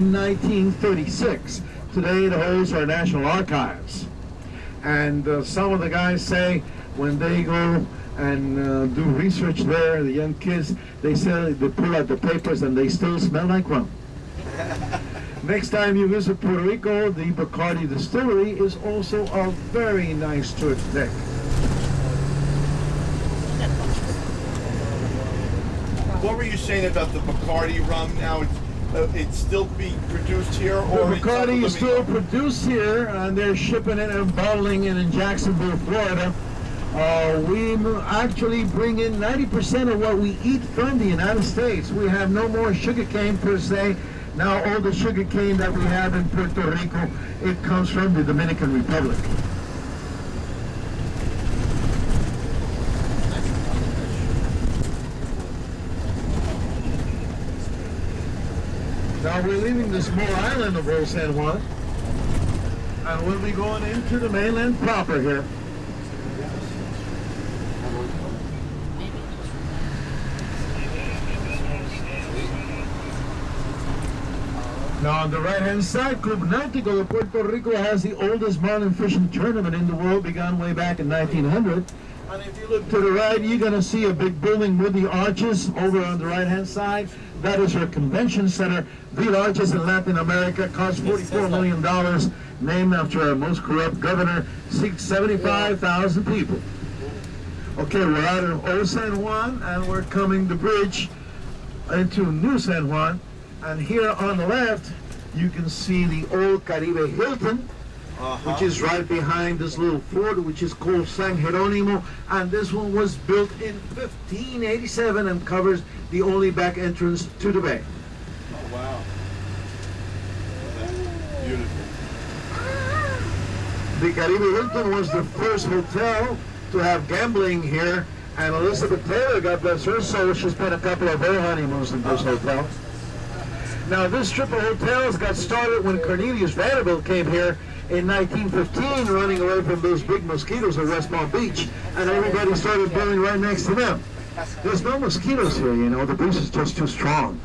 1936. Today it holds our National Archives. And some of the guys say when they go and do research there, the young kids, they say they pull out the papers and they still smell like rum. Next time you visit Puerto Rico, the Bacardi Distillery is also a very nice tour to take. What were you saying about the Bacardi rum now? It's still being produced here? Or the Bacardi is still produced here, and they're shipping it and bottling it in Jacksonville, Florida. We actually bring in 90% of what we eat from the United States. We have no more sugar cane per se. Now all the sugar cane that we have in Puerto Rico, it comes from the Dominican Republic. Now we're leaving the small island of Old San Juan, and we'll be going into the mainland proper here. Now on the right-hand side, Club Náutico de Puerto Rico has the oldest marlin fishing tournament in the world, began way back in 1900. And if you look to the right, you're going to see a big building with the arches over on the right-hand side. That is our convention center. The largest in Latin America, cost $44 million, named after our most corrupt governor, seats 75,000 people. Okay, we're out of Old San Juan, and we're coming the bridge into New San Juan. And here on the left, you can see the old Caribe Hilton, which is right behind this little fort, which is called San Jeronimo. And this one was built in 1587 and covers the only back entrance to the bay. Oh, wow. Beautiful. The Caribe Hilton was the first hotel to have gambling here. And Elizabeth Taylor, God bless her soul, she spent a couple of her honeymoons in this hotel. Now, this strip of hotels got started when Cornelius Vanderbilt came here in 1915, running away from those big mosquitoes at West Palm Beach, and everybody started building right next to them. There's no mosquitoes here, you know, the breeze is just too strong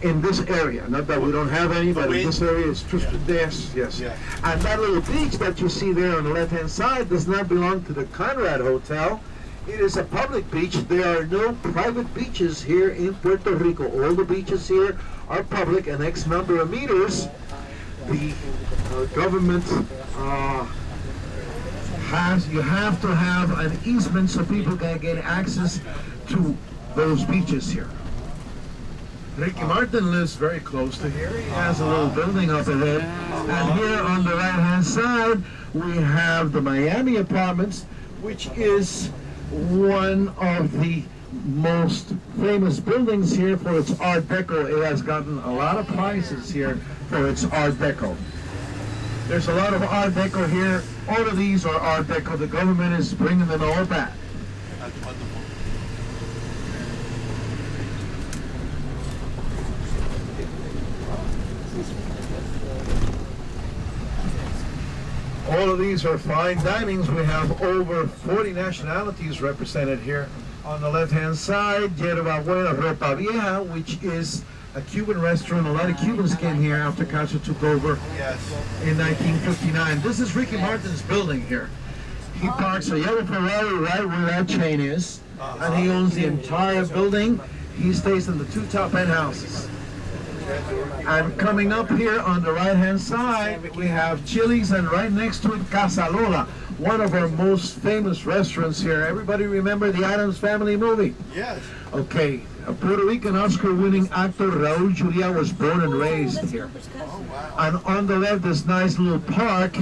in this area. Not that we don't have any, but in this area it's too strong. Yes. And that little beach that you see there on the left-hand side does not belong to the Conrad Hotel. It is a public beach. There are no private beaches here in Puerto Rico. All the beaches here are public, and X number of meters. The government you have to have an easement so people can get access to those beaches here. Ricky Martin lives very close to here. He has a little building up ahead. And here on the right-hand side, we have the Miami Apartments, which is one of the most famous buildings here for its Art Deco. It has gotten a lot of prizes here for its Art Deco. There's a lot of Art Deco here. All of these are Art Deco. The government is bringing them all back. That's wonderful. All of these are fine dinings. We have over 40 nationalities represented here. On the left-hand side, Yerba Buena Ropa Vieja, which is a Cuban restaurant. A lot of Cubans came here after Castro took over in 1959. This is Ricky Martin's building here. He parks a yellow Ferrari right where that chain is, and he owns the entire building. He stays in the two top penthouses. And coming up here on the right-hand side, we have Chili's, and right next to it, Casa Lola, one of our most famous restaurants here. Everybody remember the Addams Family movie? Yes. Okay, a Puerto Rican Oscar-winning actor, Raúl Juliá, was born and raised here. Oh, wow. And on the left, this nice little park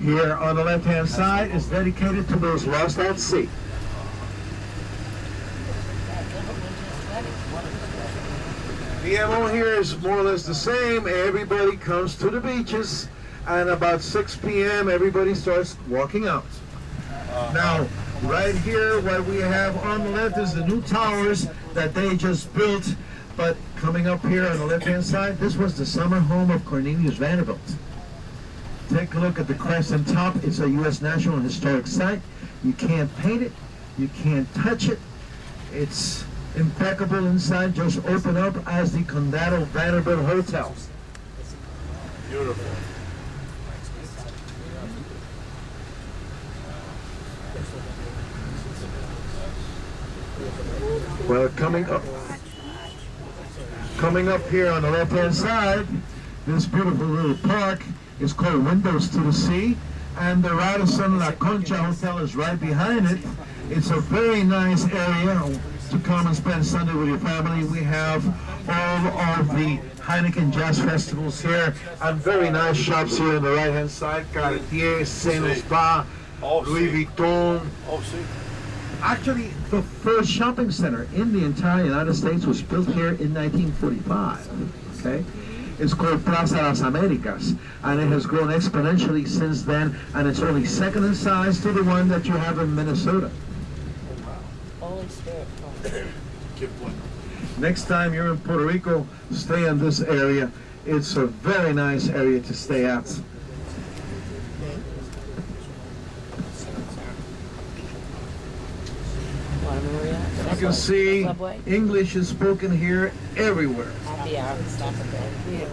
here on the left-hand side is dedicated to those lost at sea. The MO here is more or less the same. Everybody comes to the beaches, and about 6 p.m. everybody starts walking out. Now, right here, what we have on the left is the new towers that they just built, but coming up here on the left-hand side, this was the summer home of Cornelius Vanderbilt. Take a look at the crest on top. It's a U.S. National Historic Site. You can't paint it. You can't touch it. It's impeccable inside. Just open up as the Condado Vanderbilt Hotel. Beautiful. Well, coming up here on the left-hand side, this beautiful little park is called Windows to the Sea, and the Radisson La Concha Hotel is right behind it. It's a very nice area to come and spend Sunday with your family. We have all of the Heineken Jazz Festivals here, and very nice shops here on the right-hand side. Cartier, Saint Spa, Louis Vuitton. Oh, see. Actually, the first shopping center in the entire United States was built here in 1945, okay? It's called Plaza Las Americas, and it has grown exponentially since then, and it's only second in size to the one that you have in Minnesota. Holy Spirit. Give one. Next time you're in Puerto Rico, stay in this area. It's a very nice area to stay at. You can see English is spoken here everywhere. Yeah, stop it there.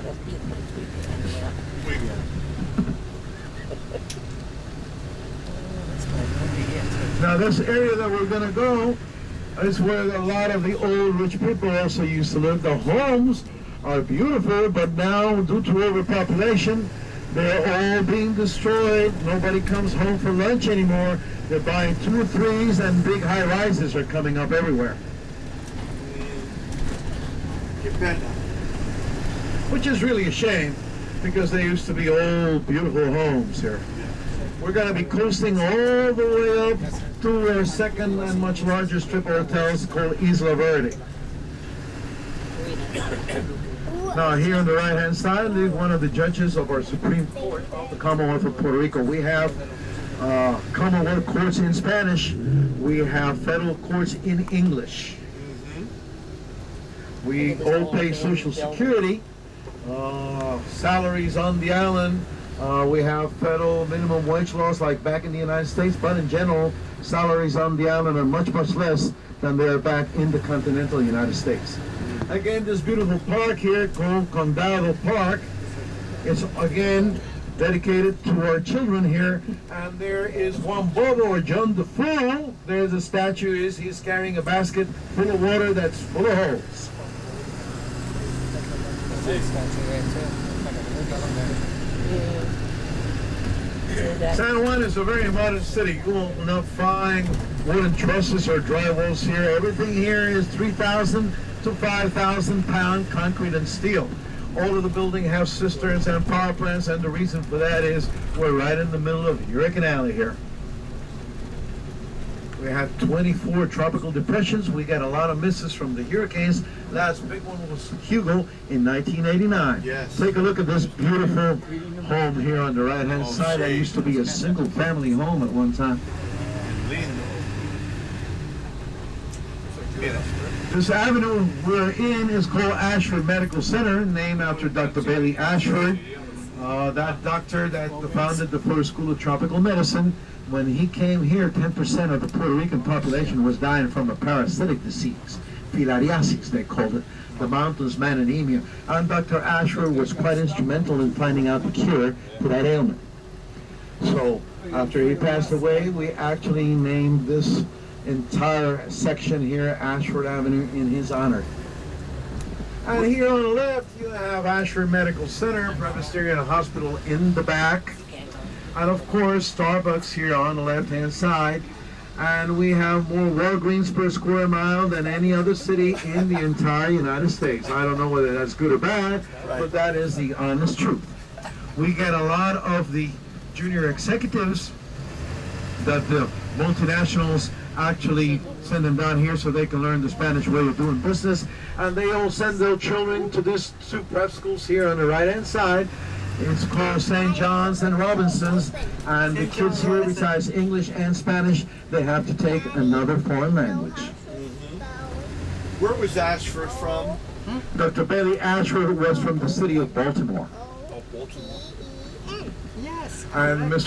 Now this area that we're going to go is where a lot of the old rich people also used to live. The homes are beautiful, but now due to overpopulation, they're all being destroyed. Nobody comes home for lunch anymore. They're buying 2 or 3s, and big high rises are coming up everywhere. Which is really a shame, because they used to be old, beautiful homes here. We're going to be coasting all the way up to our second and much larger strip of hotels called Isla Verde. Now here on the right-hand side is one of the judges of our Supreme Court of the Commonwealth of Puerto Rico. We have Commonwealth courts in Spanish. We have federal courts in English. We all pay Social Security, salaries on the island. We have federal minimum wage laws like back in the United States, but in general, salaries on the island are much, much less than they are back in the continental United States. Again, this beautiful park here called Condado Park, it's again dedicated to our children here. And there is Juan Bobo, or John the Fool. There's a statue, he's carrying a basket full of water that's full of holes. San Juan is a very modest city. You will not find wooden trusses or drywalls here. Everything here is 3,000 to 5,000 pound concrete and steel. All of the building have cisterns and power plants, and the reason for that is we're right in the middle of Hurricane Alley here. We had 24 tropical depressions. We got a lot of misses from the hurricanes. Last big one was Hugo in 1989. Yes. Take a look at this beautiful home here on the right-hand side. That used to be a single-family home at one time. This avenue we're in is called Ashford Medical Center, named after Dr. Bailey Ashford, that doctor that founded the first school of tropical medicine. When he came here, 10% of the Puerto Rican population was dying from a parasitic disease, filariasis they called it, the mountain's man anemia. And Dr. Ashford was quite instrumental in finding out the cure to that ailment. So after he passed away, we actually named this entire section here Ashford Avenue in his honor. And here on the left, you have Ashford Medical Center, Presbyterian Hospital in the back. And of course, Starbucks here on the left-hand side. And we have more Walgreens per square mile than any other city in the entire United States. I don't know whether that's good or bad, but that is the honest truth. We get a lot of the junior executives that the multinationals actually send them down here so they can learn the Spanish way of doing business. And they all send their children to these 2 prep schools here on the right-hand side. It's called St. John's and Robinson's, and the kids here, besides English and Spanish, they have to take another foreign language. Where was Ashford from? Dr. Bailey Ashford was from the city of Baltimore. Oh, Baltimore. Yes. And Mr.